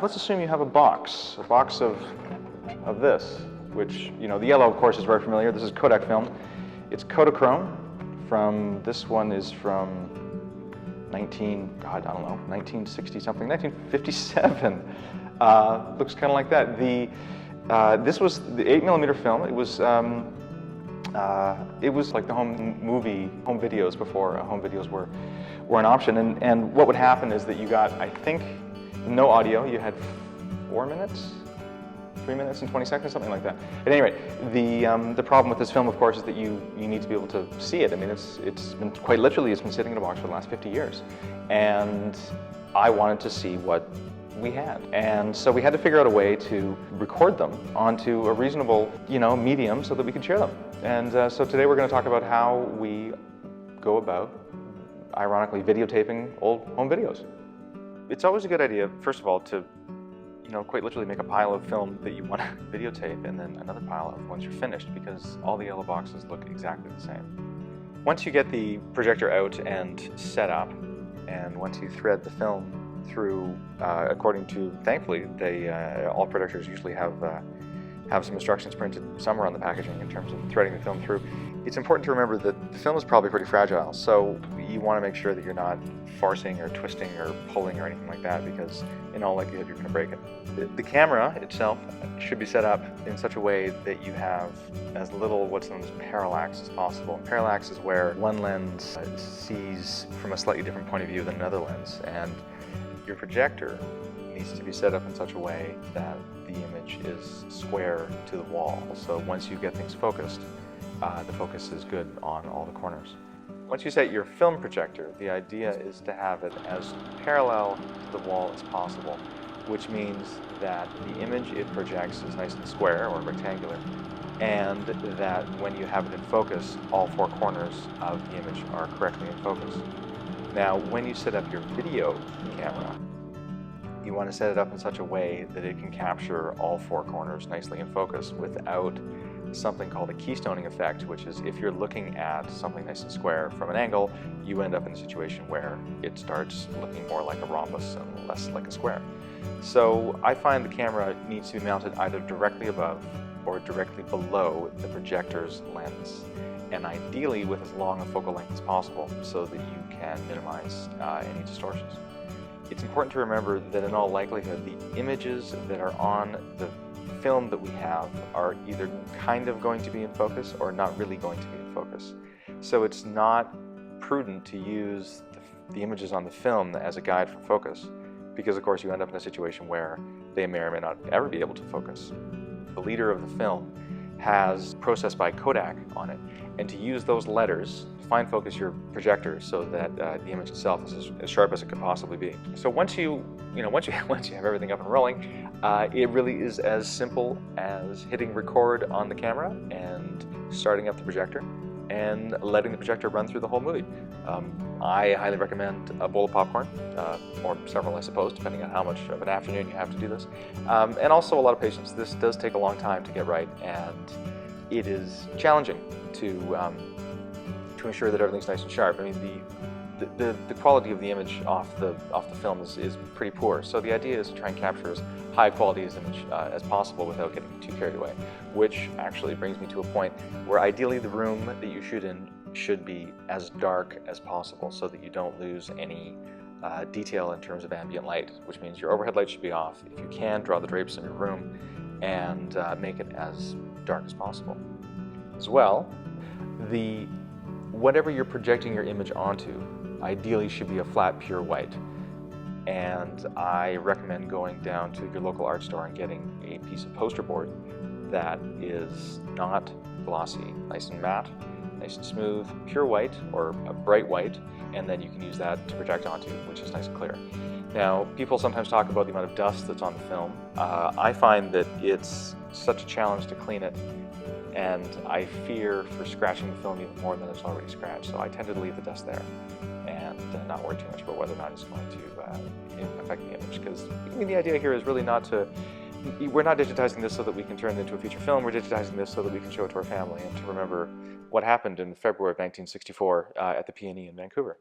let's assume you have a box of this, which, you know, the yellow, of course, is very familiar. This is Kodak film. It's Kodachrome. This one is from 1960 something, 1957. Looks kind of like that. This was the 8mm film. It was like the home videos before home videos were an option. And what would happen is that you got, I think, no audio. You had 4 minutes, 3 minutes and 20 seconds, something like that. At any rate, the problem with this film, of course, is that you need to be able to see it. I mean, it's been quite literally, it's been sitting in a box for the last 50 years. And I wanted to see what we had. And so we had to figure out a way to record them onto a reasonable, medium so that we could share them. And so today we're going to talk about how we go about, ironically, videotaping old home videos. It's always a good idea, first of all, to quite literally make a pile of film that you want to videotape and then another pile of once you're finished, because all the yellow boxes look exactly the same. Once you get the projector out and set up, and once you thread the film through, according to, thankfully, all projectors usually have some instructions printed somewhere on the packaging in terms of threading the film through. It's important to remember that the film is probably pretty fragile, so you want to make sure that you're not forcing or twisting or pulling or anything like that, because in all likelihood you're going to break it. The camera itself should be set up in such a way that you have as little what's known as parallax as possible. And parallax is where one lens sees from a slightly different point of view than another lens, and your projector needs to be set up in such a way that the image is square to the wall. So once you get things focused, the focus is good on all the corners. Once you set your film projector, the idea is to have it as parallel to the wall as possible, which means that the image it projects is nice and square or rectangular, and that when you have it in focus, all 4 corners of the image are correctly in focus. Now, when you set up your video camera, you want to set it up in such a way that it can capture all 4 corners nicely in focus without something called a keystoning effect, which is if you're looking at something nice and square from an angle, you end up in a situation where it starts looking more like a rhombus and less like a square. So I find the camera needs to be mounted either directly above or directly below the projector's lens, and ideally with as long a focal length as possible so that you can minimize any distortions. It's important to remember that in all likelihood, the images that are on the film that we have are either kind of going to be in focus or not really going to be in focus. So it's not prudent to use the images on the film as a guide for focus, because of course you end up in a situation where they may or may not ever be able to focus. The leader of the film has processed by Kodak on it, and to use those letters, fine focus your projector so that the image itself is as sharp as it could possibly be. So once you have everything up and rolling, it really is as simple as hitting record on the camera and starting up the projector and letting the projector run through the whole movie. I highly recommend a bowl of popcorn, or several I suppose, depending on how much of an afternoon you have to do this. And also a lot of patience. This does take a long time to get right, and it is challenging to ensure that everything's nice and sharp. I mean, the quality of the image off the film is pretty poor. So the idea is to try and capture as high quality as image as possible without getting too carried away. Which actually brings me to a point where ideally the room that you shoot in should be as dark as possible so that you don't lose any detail in terms of ambient light, which means your overhead light should be off. If you can, draw the drapes in your room and make it as dark as possible. As well, whatever you're projecting your image onto ideally should be a flat, pure white. And I recommend going down to your local art store and getting a piece of poster board that is not glossy, nice and matte, nice and smooth, pure white or a bright white, and then you can use that to project onto, which is nice and clear. Now, people sometimes talk about the amount of dust that's on the film. I find that it's such a challenge to clean it, and I fear for scratching the film even more than it's already scratched, so I tend to leave the dust there and not worry too much about whether or not it's going to affect the image, because the idea here is really we're not digitizing this so that we can turn it into a feature film, we're digitizing this so that we can show it to our family and to remember what happened in February of 1964 at the PNE in Vancouver.